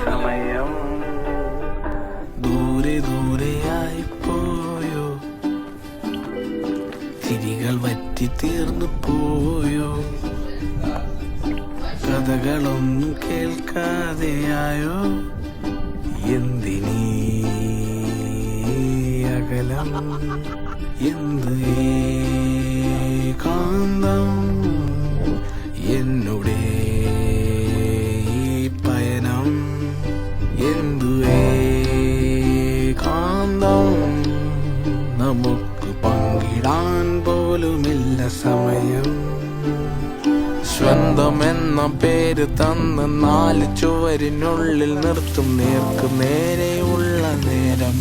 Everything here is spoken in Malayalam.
സമയം ദൂരെ ദൂരെയായി പോയോ, ചിരികൾ വറ്റി തീർന്നു പോയോ, കഥകളൊന്നും കേൾക്കാതെയായോ, എന്തിനീ അകലം, എന്ത് ഏകാന്തം, എന്നുടെ പയനം, എന്തു ഏകാന്തം, നമുക്ക് പങ്കിടാൻ പോലുമില്ല സമയം. സ്വന്തമെന്ന പേര് തന്ന് 4 ചുവരിനുള്ളിൽ നിർത്തും നേർക്ക് നേരെയുള്ള നേരം.